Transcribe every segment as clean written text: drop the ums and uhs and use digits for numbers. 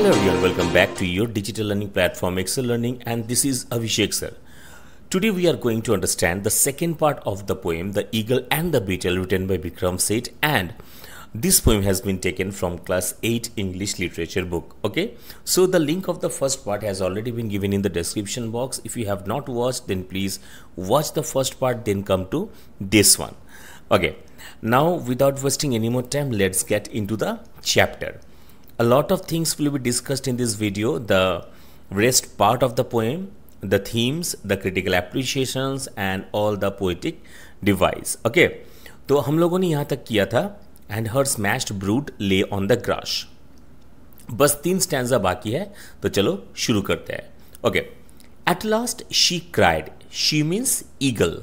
Hello everyone, welcome back to your digital learning platform Excel Learning, and this is Abhishek sir. Today we are going to understand the second part of the poem The Eagle and the Beetle, written by Bikram Seth, and this poem has been taken from class 8 English literature book. Okay, so the link of the first part has already been given in the description box. If you have not watched, then please watch the first part, then come to this one. Okay, now without wasting any more time, let's get into the chapter. A lot of things will be discussed in this video: the rest part of the poem, the themes, the critical appreciations and all the poetic device. Okay, तो हम लोगों ने यहाँ तक किया था and her smashed brood lay on the grass. बस 3 stanza बाकी है, तो चलो शुरू करते हैं. Okay, at last she cried. She means eagle.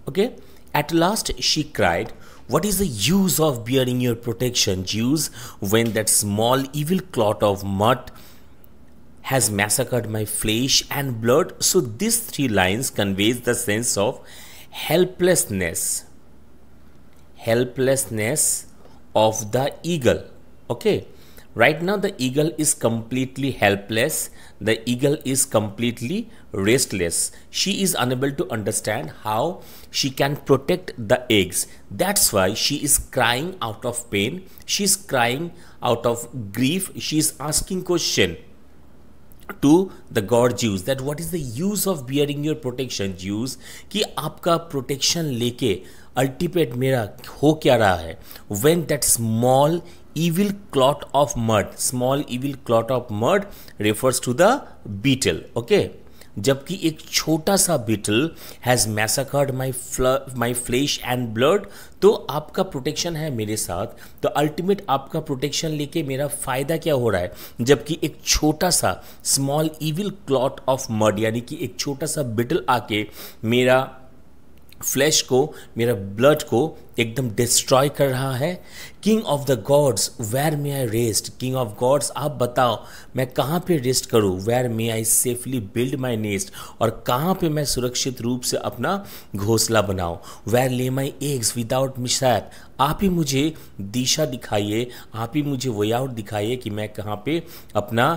Okay, at last she cried. What is the use of bearing your protection, Jews, when that small evil clot of mud has massacred my flesh and blood? So these 3 lines conveys the sense of helplessness of the eagle. Okay, right now the eagle is completely helpless. The eagle is completely restless. She is unable to understand how she can protect the eggs. That's why she is crying out of pain. She is crying out of grief. She is asking question to the God Jews that what is the use of bearing your protection, Jews, कि आपका protection लेके ultimate मेरा हो क्या रहा है. When that small evil clot of mud refers to the beetle. Okay, जबकि एक छोटा सा beetle has massacred my flesh and blood. तो आपका प्रोटेक्शन है मेरे साथ, तो अल्टीमेट आपका प्रोटेक्शन लेके मेरा फायदा क्या हो रहा है, जबकि एक छोटा सा small evil clot of mud यानी कि एक छोटा सा बीटल आके मेरा फ्लैश को, मेरा ब्लड को एकदम डिस्ट्रॉय कर रहा है. King of the gods where may I rest. King of gods आप बताओ मैं कहाँ पे रेस्ट करूँ. Where may I safely build my nest, और कहाँ पे मैं सुरक्षित रूप से अपना घोंसला बनाऊँ. वेयर ले माई एग्स विदाउट मिसहैप. आप ही मुझे दिशा दिखाइए, आप ही मुझे वे आउट दिखाइए कि मैं कहाँ पे अपना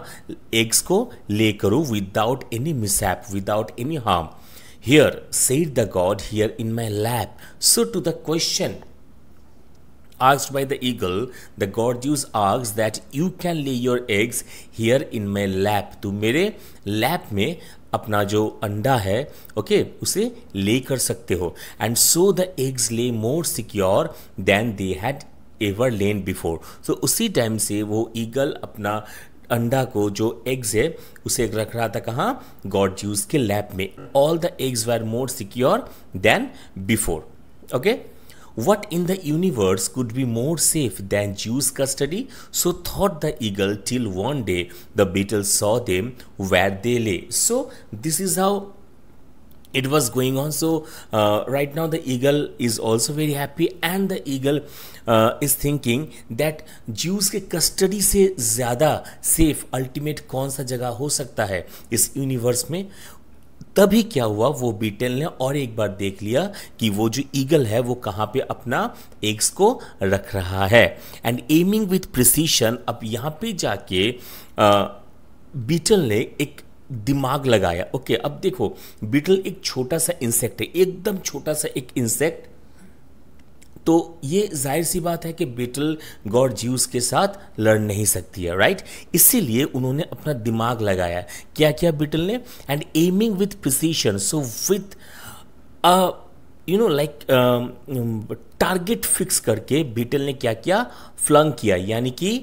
एग्स को ले करूँ without any mishap, without any harm. Here, said the God, here in my lap. So to the question asked by the eagle, the God Jews asks that you can lay your eggs here in my lap. तो मेरे lap में अपना जो अंडा है, okay, उसे ले कर सकते हो. And so the eggs lay more secure than they had ever lain before. So उसी टाइम से वो ईगल अपना अंडा को, जो एग्स है, उसे रख रहा था कहाँ, गॉड ज्यूज के लैब में. All the eggs were more secure than before. Okay, what in the universe could be more safe than Jews' custody? So thought the eagle, till one day the beetle saw them where they lay. So this is how it was going on. So right now the eagle is also very happy, and the eagle is thinking that Jews के custody से ज़्यादा safe ultimate कौन सा जगह हो सकता है इस यूनिवर्स में. तभी क्या हुआ, वो बीटल ने और एक बार देख लिया कि वो जो ईगल है वो कहाँ पे अपना एग्स को रख रहा है. एंड एमिंग विथ प्रिसीशन, अब यहाँ पे जाके बीटल ने एक दिमाग लगाया. ओके, अब देखो बीटल एक छोटा सा इंसेक्ट है, एकदम छोटा सा एक इंसेक्ट. तो ये जाहिर सी बात है कि बीटल गॉड ज्यूस के साथ लड़ नहीं सकती है, राइट. इसीलिए उन्होंने अपना दिमाग लगाया. क्या किया बीटल ने? And aiming with precision, so with like target fix करके बीटल ने क्या किया, फ्लंग किया, यानी कि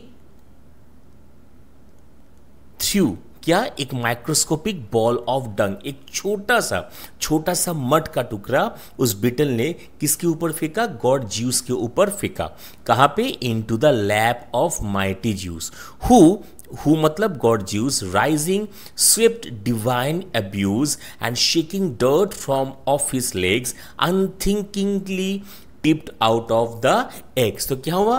थ्रू क्या, एक माइक्रोस्कोपिक बॉल ऑफ डंग, एक छोटा सा मड का टुकड़ा उस बीटल ने किसके ऊपर फेंका, गॉड ज्यूस के ऊपर फेंका. कहाँ पे? Into the lap of mighty Zeus. Who मतलब god Zeus, rising swept divine abuse and shaking dirt from off his legs unthinkingly tipped out of the eggs. तो क्या हुआ,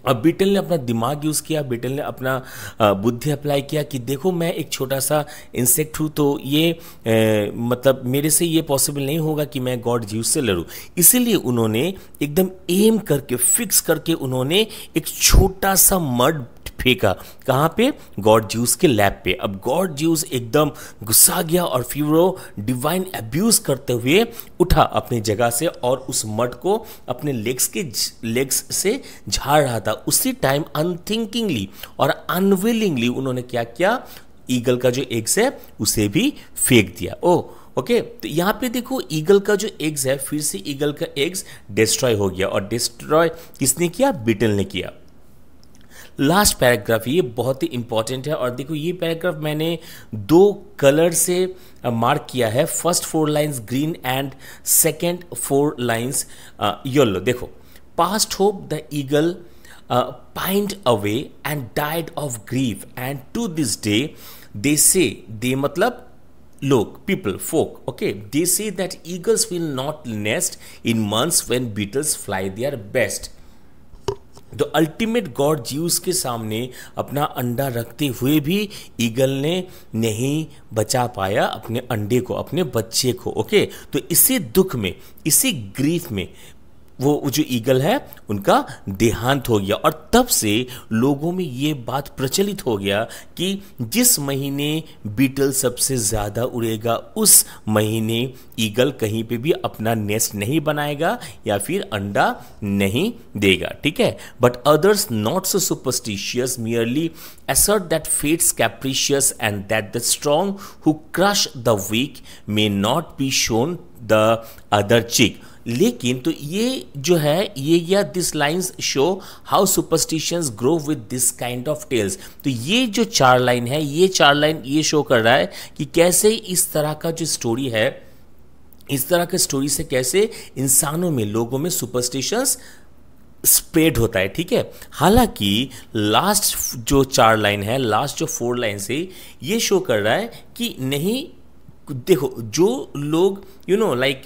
अब बीटल ने अपना दिमाग यूज़ किया, बीटल ने अपना बुद्धि अप्लाई किया कि देखो मैं एक छोटा सा इंसेक्ट हूँ, तो ये मतलब मेरे से ये पॉसिबल नहीं होगा कि मैं गॉड ज्यूस से लड़ूँ. इसीलिए उन्होंने एकदम एम करके, फिक्स करके उन्होंने एक छोटा सा मड फेंका। कहाँ पे? गॉड ज्यूस के लैब पे। अब गॉड ज्यूस एकदम गुस्सा गया और फिर वो डिवाइन अब्यूज करते हुए उठा अपनी जगह से और उस मड को अपने लेग्स से झाड़ रहा था। उसी टाइम अनथिंकिंगली और अनविलिंगली उन्होंने क्या किया? ईगल का जो एग्स है उसे भी फेंक दिया। ओके, तो यहाँ पे देखो ईगल का जो एग्स है, फिर से ईगल का एग्स डिस्ट्रॉय हो गया। और डिस्ट्रॉय किसने किया? बीटल ने किया। लास्ट पैराग्राफ ये बहुत ही इंपॉर्टेंट है और देखो ये पैराग्राफ मैंने 2 कलर से मार्क किया है। First 4 lines green and second 4 lines yellow. देखो, past hope the eagle pined away and died of grief and to this day they say, they मतलब लोग, people, folk, okay, they say that eagles will not nest in months when beetles fly their best. तो ultimate God juice के सामने अपना अंडा रखते हुए भी ईगल ने नहीं बचा पाया अपने अंडे को, अपने बच्चे को। ओके, तो इसी दुख में, इसी ग्रीफ में वो जो ईगल है उनका देहांत हो गया। और तब से लोगों में ये बात प्रचलित हो गया कि जिस महीने बीटल सबसे ज़्यादा उड़ेगा उस महीने ईगल कहीं पे भी अपना नेस्ट नहीं बनाएगा या फिर अंडा नहीं देगा। ठीक है, but others not so superstitious merely assert that fate's capricious and that the strong who crush the weak may not be shown the other cheek. लेकिन तो ये जो है ये या this lines show how superstitions grow with this kind of tales. तो ये जो 4 लाइन है, ये 4 लाइन ये शो कर रहा है कि कैसे इस तरह का जो स्टोरी है, इस तरह के स्टोरी से कैसे इंसानों में, लोगों में सुपरस्टिशंस स्प्रेड होता है। ठीक है, हालांकि लास्ट जो 4 लाइन है, लास्ट जो 4 लाइन से ये शो कर रहा है कि नहीं, देखो जो लोग लाइक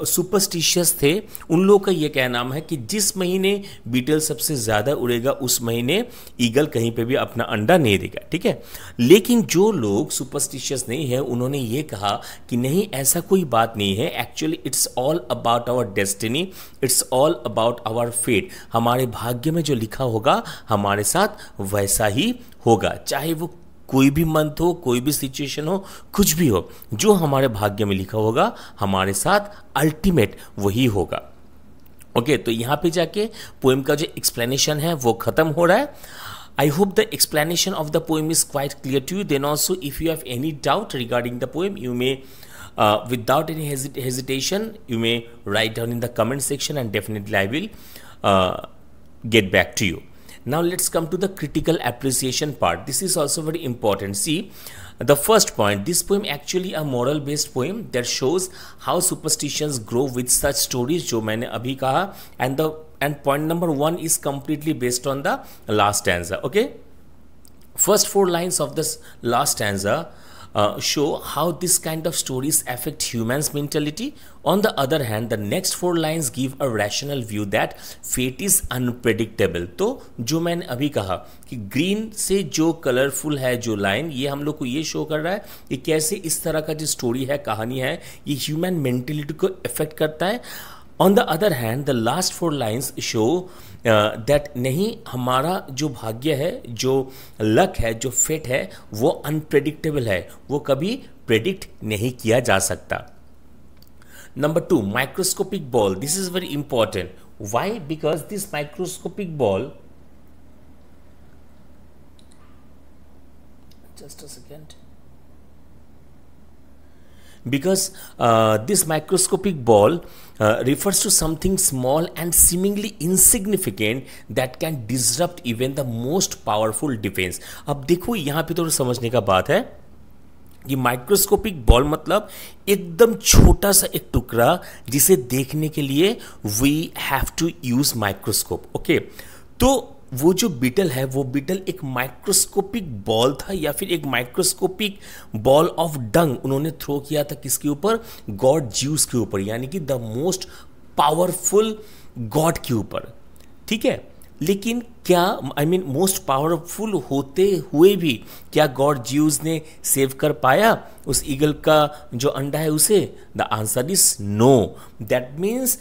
सुपरस्टिशियस थे उन लोगों का ये कहना है कि जिस महीने बीटल सबसे ज़्यादा उड़ेगा उस महीने ईगल कहीं पे भी अपना अंडा नहीं देगा। ठीक है, लेकिन जो लोग सुपरस्टिशियस नहीं है उन्होंने ये कहा कि नहीं, ऐसा कोई बात नहीं है, actually it's all about our destiny, it's all about our fate. हमारे भाग्य में जो लिखा होगा हमारे साथ वैसा ही होगा, चाहे वो कोई भी मंथ हो, कोई भी सिचुएशन हो, कुछ भी हो, जो हमारे भाग्य में लिखा होगा हमारे साथ अल्टीमेट वही होगा। ओके, तो यहाँ पे जाके पोएम का जो एक्सप्लेनेशन है वो खत्म हो रहा है। I hope the explanation of the poem is quite clear to you. Then also if you have any doubt regarding the poem you may without any hesitation you may write down in the comment section and definitely I will get back to you. Now let's come to the critical appreciation part. This is also very important. See, the first point, this poem actually a moral based poem that shows how superstitions grow with such stories जो मैंने अभी कहा, and point number 1 is completely based on the last stanza. Okay, first 4 lines of this last stanza show how this kind of stories affect humans mentality. On the other hand, the next 4 lines give a rational view that fate is unpredictable. तो जो मैंने अभी कहा कि green से जो colourful है जो लाइन, ये हम लोग को ये शो कर रहा है कि कैसे इस तरह का जो स्टोरी है, कहानी है, ये ह्यूमन मेंटेलिटी को इफेक्ट करता है। On the other hand the last 4 lines show that नहीं, हमारा जो भाग्य है, जो लक है, जो फेट है, वो अनप्रेडिक्टेबल है, वो कभी प्रेडिक्ट नहीं किया जा सकता। Number 2, microscopic ball. This is very important. Why? Because this microscopic ball, just a second, because this microscopic ball refers to something small and seemingly insignificant that can disrupt even the most powerful defense. अब देखो यहाँ पे थोड़ा समझने का बात है कि माइक्रोस्कोपिक बॉल मतलब एकदम छोटा सा एक टुकड़ा जिसे देखने के लिए we have to use microscope. Okay, तो वो जो बीटल है, वो बीटल एक माइक्रोस्कोपिक बॉल था या फिर एक माइक्रोस्कोपिक बॉल ऑफ डंग उन्होंने थ्रो किया था किसके ऊपर? गॉड ज्यूस के ऊपर, यानी कि द मोस्ट पावरफुल गॉड के ऊपर. ठीक है, लेकिन क्या मोस्ट पावरफुल होते हुए भी क्या गॉड ज्यूस ने सेव कर पाया उस ईगल का जो अंडा है उसे? The answer is no. That means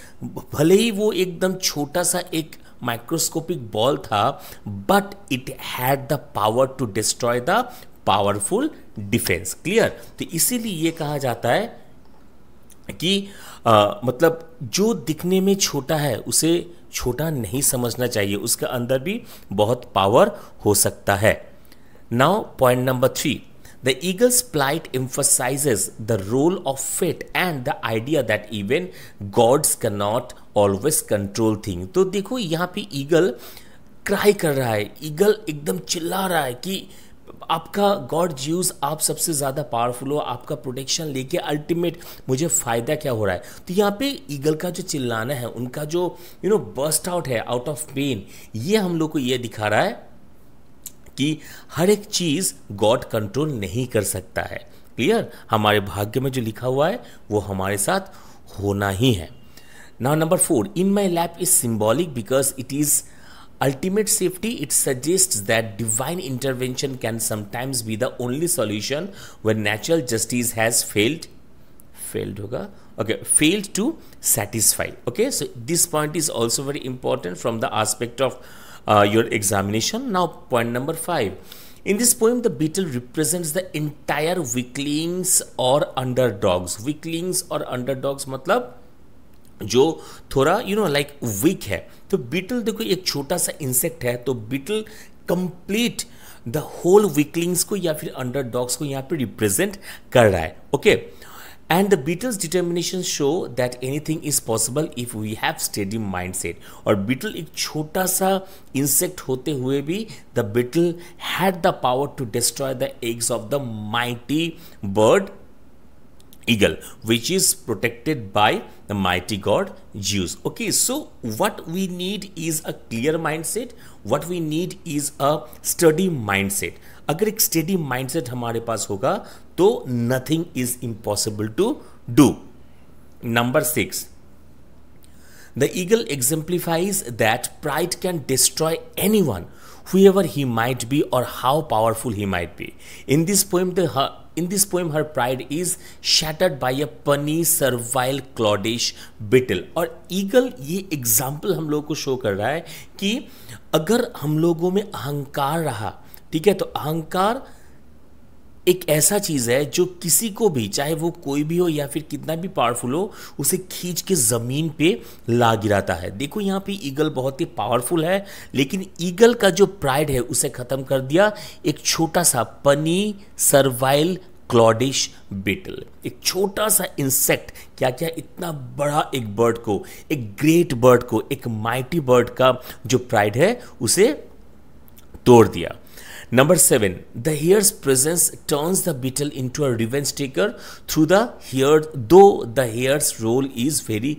भले ही वो एकदम छोटा सा एक माइक्रोस्कोपिक बॉल था, but it had the power to destroy the powerful defence. Clear? तो इसीलिए ये कहा जाता है कि मतलब जो दिखने में छोटा है उसे छोटा नहीं समझना चाहिए, उसके अंदर भी बहुत पावर हो सकता है। Now point number 3, the eagle's plight emphasizes the role of fate and the idea that even gods cannot always control things। तो देखो यहाँ पे ईगल क्राई कर रहा है, ईगल एकदम चिल्ला रहा है कि आपका गॉड ज्यूस, आप सबसे ज़्यादा पावरफुल हो, आपका प्रोटेक्शन लेके अल्टीमेट मुझे फ़ायदा क्या हो रहा है। तो यहाँ पे ईगल का जो चिल्लाना है, उनका जो बर्स्ट आउट है आउट ऑफ पेन, ये हम लोग को ये दिखा रहा है कि हर एक चीज़ गॉड कंट्रोल नहीं कर सकता है। क्लियर? हमारे भाग्य में जो लिखा हुआ है वो हमारे साथ होना ही है। Now number 4, in my lap is symbolic because it is ultimate safety. It suggests that divine intervention can sometimes be the only solution when natural justice has failed to satisfy. Okay, so this point is also very important from the aspect of your examination. Now point number 5, in this poem the beetle represents the entire weaklings or underdogs। weaklings और underdogs मतलब जो थोड़ा like week है। तो beetle देखो एक छोटा सा इंसेक्ट है, तो beetle complete the whole weaklings को या फिर अंडरडॉग्स को यहाँ पे रिप्रेजेंट कर रहा है। Okay, and the beetle's determination show that anything is possible if we have steady mindset. और बीटल एक छोटा सा इंसेक्ट होते हुए भी the beetle had the power to destroy the eggs of the mighty bird eagle, which is protected by the mighty god Zeus. Okay, so what we need is a clear mindset, what we need is a steady mindset। अगर एक steady mindset हमारे पास होगा तो nothing is impossible to do। Number 6, the eagle exemplifies that pride can destroy anyone, whoever he might be or how powerful he might be। In this poem, her pride is shattered by a puny, servile, cloddish beetle। और eagle ये example हम लोग को show कर रहा है कि अगर हम लोगों में अहंकार रहा, ठीक है, तो अहंकार एक ऐसा चीज़ है जो किसी को भी, चाहे वो कोई भी हो या फिर कितना भी पावरफुल हो, उसे खींच के ज़मीन पे ला गिराता है। देखो यहाँ पे ईगल बहुत ही पावरफुल है, लेकिन ईगल का जो प्राइड है उसे ख़त्म कर दिया एक छोटा सा पनी सर्वाइल क्लॉडिश बीटल। एक छोटा सा इंसेक्ट क्या क्या इतना बड़ा एक बर्ड को, एक ग्रेट बर्ड को, एक माइटी बर्ड का जो प्राइड है उसे तोड़ दिया। Number 7, the hare's presence turns the beetle into a revenge taker through the hare, though the hare's role is very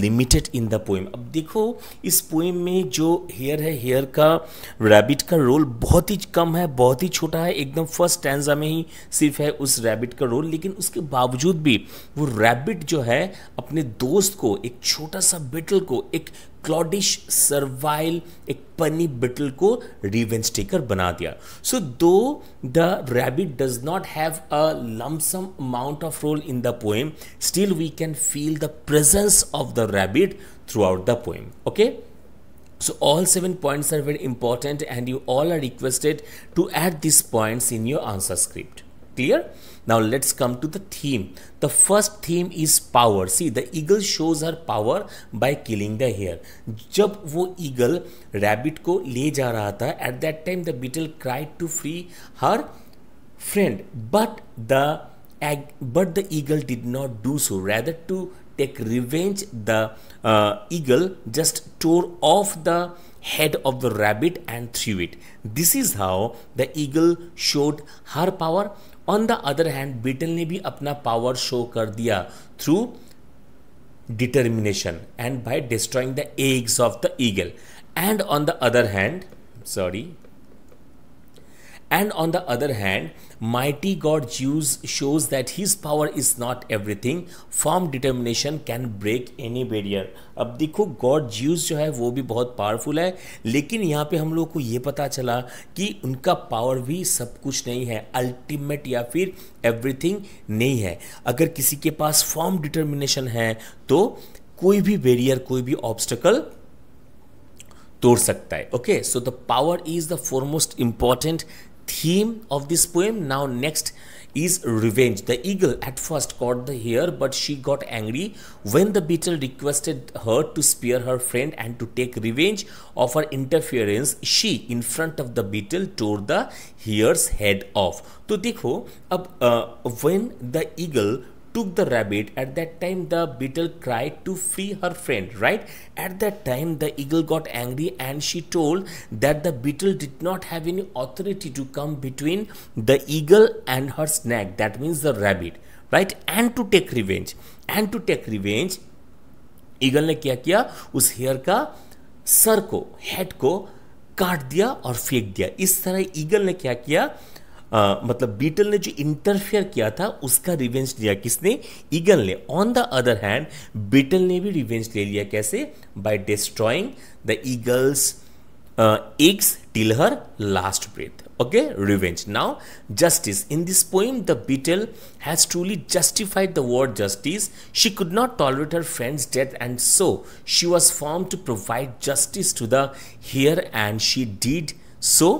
limited in the poem। अब देखो इस पोएम में जो हेयर है, हेयर का, रैबिट का रोल बहुत ही कम है, बहुत ही छोटा है, एकदम फर्स्ट स्टैंजा में ही सिर्फ है उस रैबिट का रोल। लेकिन उसके बावजूद भी वो रैबिट जो है अपने दोस्त को, एक छोटा सा बिटल को, एक क्लॉडिश सर्वाइल, एक पनी बिटल को रिवेंज टेकर बना दिया। So though the rabbit does not have a lumpsum amount of role in the poem, still we can feel the presence of the rabbit throughout the poem. Okay, so all 7 points are very important and you all are requested to add these points in your answer script। Clear? Now let's come to the theme। The first theme is power। See, the eagle shows her power by killing the hare। जब वो eagle rabbit को ले जा रहा था, at that time the beetle cried to free her friend, but the eagle did not do so, rather to take revenge the eagle just tore off the head of the rabbit and threw it। This is how the eagle showed her power। On the other hand, beetle ने भी अपना power show कर दिया through determination and by destroying the eggs of the eagle। And on the other hand, mighty god Zeus shows that his power is not everything। Firm determination can break any barrier। अब देखो God juice जो है वो भी बहुत powerful है, लेकिन यहाँ पे हम लोग को ये पता चला कि उनका पावर भी सब कुछ नहीं है, अल्टीमेट या फिर एवरीथिंग नहीं है। अगर किसी के पास फर्म डिटर्मिनेशन है तो कोई भी बैरियर, कोई भी ऑब्स्टेकल तोड़ सकता है. Okay, so the power is the foremost important theme of this poem. Now next is revenge. The eagle at first caught the hare, but she got angry when the beetle requested her to spare her friend and to take revenge of her interference. She, in front of the beetle, tore the hare's head off. तो देखो अब when the eagle took the rabbit, at that time the beetle cried to free her friend, right? At that time the eagle got angry and she told that the beetle did not have any authority to come between the eagle and her snack, that means the rabbit, right? And to take revenge, eagle ने क्या किया, उस hair का sir को, head को काट दिया और फेंक दिया. इस तरह ईगल ने क्या किया, मतलब बीटल ने जो इंटरफेयर किया था उसका रिवेंज लिया. किसने? ईगल ने. On the other hand beetle ने भी रिवेंज ले लिया. कैसे? By destroying the eagle's eggs till her last breath. Okay, revenge. Now, justice. In this poem, the beetle has truly justified the word justice. She could not tolerate her friend's death, and so she was formed to provide justice to the hare, and she did so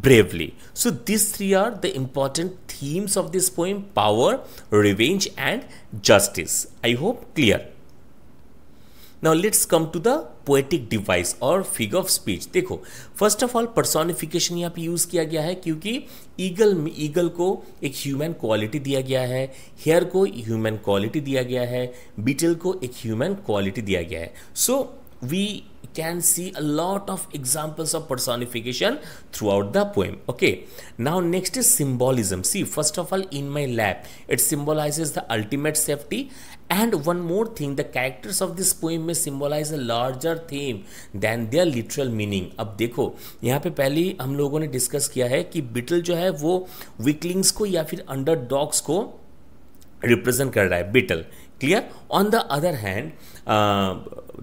bravely. So these three are the important themes of this poem: power, revenge, and justice. I hope clear. Now let's come to the poetic device और figure of speech. देखो, first of all personification यहाँ पे use किया गया है क्योंकि eagle को एक ह्यूमन क्वालिटी दिया गया है, हेयर को ह्यूमन क्वालिटी दिया गया है, बीटल को एक ह्यूमन क्वालिटी दिया गया है. सो we can see a lot of examples of personification throughout the poem. Okay, now next is symbolism. See, first of all, in my lap, it symbolizes the ultimate safety. And one more thing, the characters of this poem may symbolize a larger theme than their literal meaning. अब देखो, यहाँ पे पहले हम लोगों ने discuss किया है कि बिटल जो है वो वीकलिंग्स को या फिर अंडरडॉग्स को रिप्रेजेंट कर रहा है, beetle. Clear? On the other hand,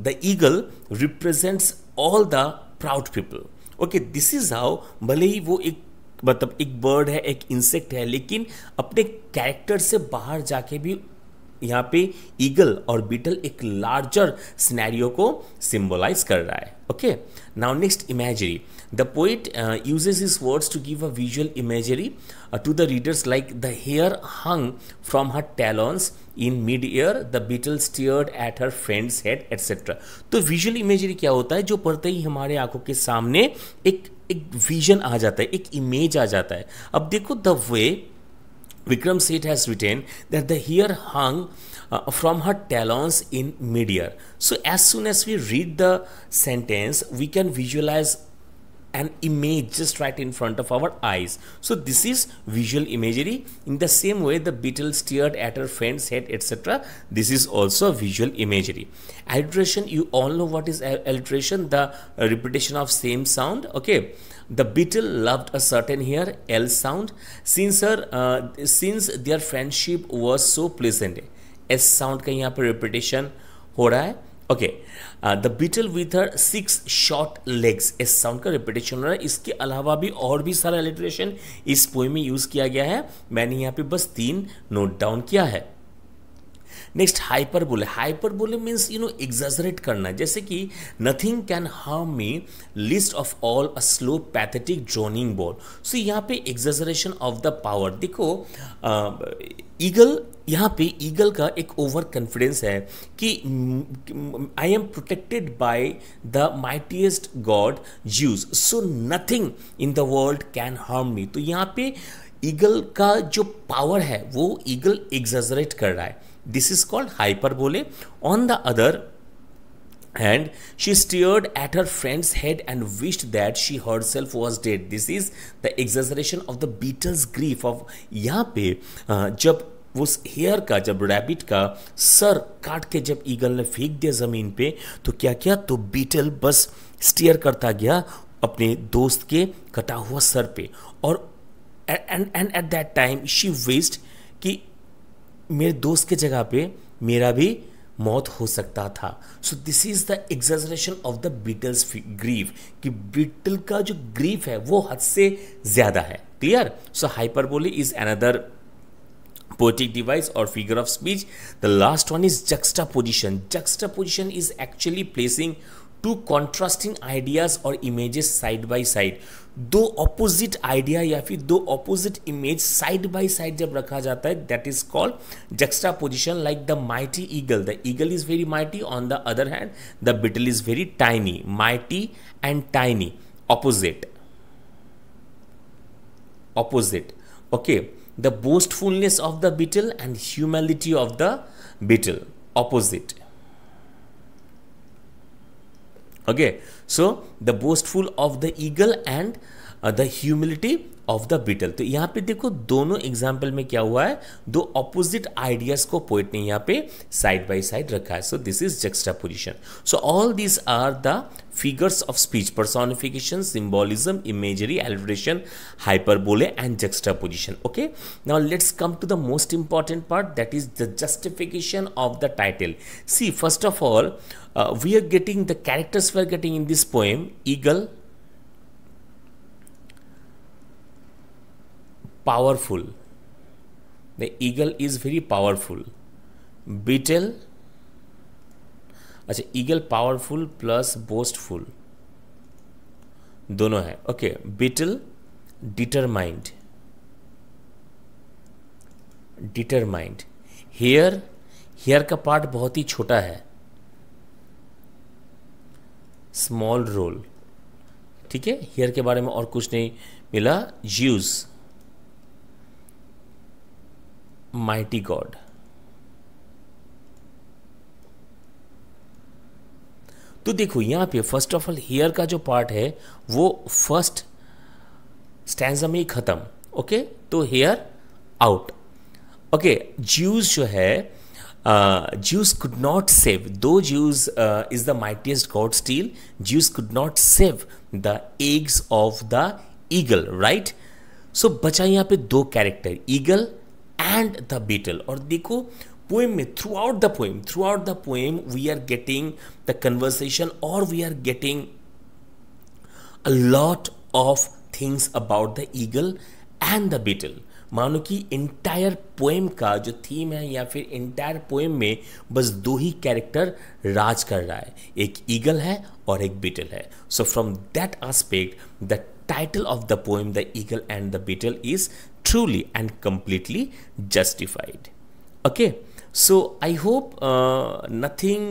the eagle represents all the proud people. Okay, this is how, भले ही वो एक मतलब एक बर्ड है, एक इंसेक्ट है, लेकिन अपने कैरेक्टर से बाहर जाके भी यहाँ पे ईगल और बीटल एक लार्जर सिनेरियो को सिंबलाइज कर रहा है. Okay, now next imagery. The poet uses his words to give a visual imagery to the readers, like the hair hung from her talons in mid-air, the beetle stared at her friend's head, etc. तो visual imagery क्या होता है? जो पढ़ते ही हमारे आंखों के सामने एक विजन आ जाता है, एक इमेज आ जाता है. अब देखो, the way Vikram Seth has written that the hair hung from her talons in mid-air. So as soon as we read the sentence, we can visualize an image just right in front of our eyes. So this is visual imagery. In the same way, the beetle stared at her friend's head, etc. This is also visual imagery. Alliteration, you all know what is alliteration, the repetition of same sound. Okay, the beetle loved a certain hare, L sound, since their friendship was so pleasant. S sound का यहाँ पर repetition हो रहा है. Okay, the beetle with her 6 short legs, इस sound का repetition हो रहा है. इसके अलावा भी और भी सारा अलिटरेशन इस पोएम में यूज किया गया है. मैंने यहाँ पे बस 3 नोट डाउन किया है. Next, hyperbole. Hyperbole means exaggerate करना. जैसे कि nothing can harm me list of all a slow pathetic droning bowl. So यहाँ पे एग्जैजरेशन ऑफ द पावर. देखो, ईगल, यहाँ पे ईगल का एक ओवर कॉन्फिडेंस है कि I am protected by the mightiest god Zeus, so nothing in the world can harm me. तो यहाँ पे ईगल का जो पावर है वो ईगल एग्जैजरेट कर रहा है. This is called hyperbole. On the other hand, she stared at her friend's head and wished that she herself was dead. This is the exaggeration of the beetle's grief. of यहाँ पे जब उस hair का, जब rabbit का sir काट के जब ईगल ने फेंक दिया जमीन पे, तो क्या किया, तो बीटल बस स्टेयर करता गया अपने दोस्त के कटा हुआ सर पे. और and at that time she wished कि मेरे दोस्त के जगह पे मेरा भी मौत हो सकता था. So this is the exaggeration of the beetle's grief, कि बीटल का जो ग्रीफ है वो हद से ज्यादा है. Clear? So hyperbole is another poetic device or figure of speech. The last one is juxtaposition. Juxtaposition is actually placing to contrasting ideas और इमेजेस साइड बाय साइड, दो ऑपोजिट आइडिया या फिर दो opposite image side by side जब रखा जाता है, that is called juxtaposition. Like the mighty eagle, the eagle is very mighty, on the other hand the beetle is very tiny. Mighty and tiny, opposite. Okay, the boastfulness of the beetle and humility of the beetle, opposite. Okay, so the boastful of the eagle and the humility of the beetle. तो यहाँ पे देखो दोनों example में क्या हुआ है, दो ऑपोजिट आइडियाज को पोएट ने यहाँ पे साइड बाय साइड रखा है. So this is juxtaposition. So all this are the figures of speech, personification, symbolism, imagery, alliteration, hyperbole and juxtaposition. Okay, now let's come to the most important part, that is the justification of the title. See first of all we are getting the characters we are getting in this poem. Eagle, powerful, the eagle is very powerful. Beetle, अच्छा eagle powerful plus boastful दोनों है. Okay, beetle determined. Hair का part बहुत ही छोटा है, small role. ठीक है, hair के बारे में और कुछ नहीं मिला. Use, mighty God. तो देखो यहां पे फर्स्ट ऑफ ऑल हेयर का जो पार्ट है वो फर्स्ट स्टैंजा में ही खत्म. ओके, तो हेयर आउट. ओके, ज्यूज जो है, Zeus could not save, though Zeus is the mightiest god still, Zeus could not save the eggs of the eagle, right. So बचा यहां पे दो character, eagle and the beetle. और देखो poem में throughout the poem we are getting the conversation or we are getting a lot of things about the eagle and the beetle. मानो कि entire poem का जो थीम है या फिर इंटायर पोएम में बस दो ही कैरेक्टर राज कर रहा है, एक ईगल है और एक बीटल है. So from that aspect the title of the poem, The Eagle and the Beetle, is truly and completely justified. Okay, so I hope nothing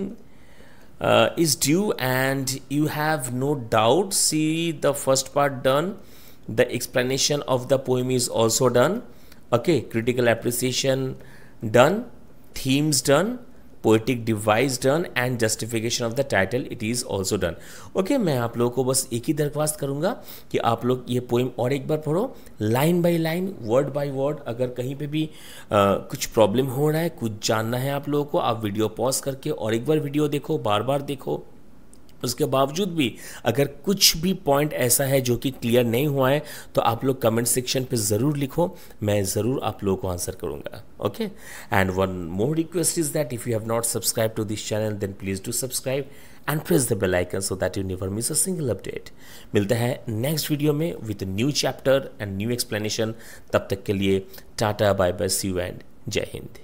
is due and you have no doubt. See the first part done, the explanation of the poem is also done. Okay, critical appreciation done, themes done, poetic device done and justification of the title it is also done. Okay, मैं आप लोगों को बस एक ही दरख्वास्त करूंगा कि आप लोग ये पोएम और एक बार पढ़ो, line by line, word by word. अगर कहीं पे भी कुछ प्रॉब्लम हो रहा है, कुछ जानना है आप लोगों को, आप वीडियो पॉज करके और एक बार वीडियो देखो, बार बार देखो. उसके बावजूद भी अगर कुछ भी पॉइंट ऐसा है जो कि क्लियर नहीं हुआ है तो आप लोग कमेंट सेक्शन पे ज़रूर लिखो, मैं ज़रूर आप लोगों को आंसर करूंगा. Okay, and one more request is that if you have not subscribe to this channel then please do subscribe and press the bell icon so that you never miss a single update. मिलता है next video में with new chapter and new explanation. तब तक के लिए tata, bye bye, see you and Jai Hind.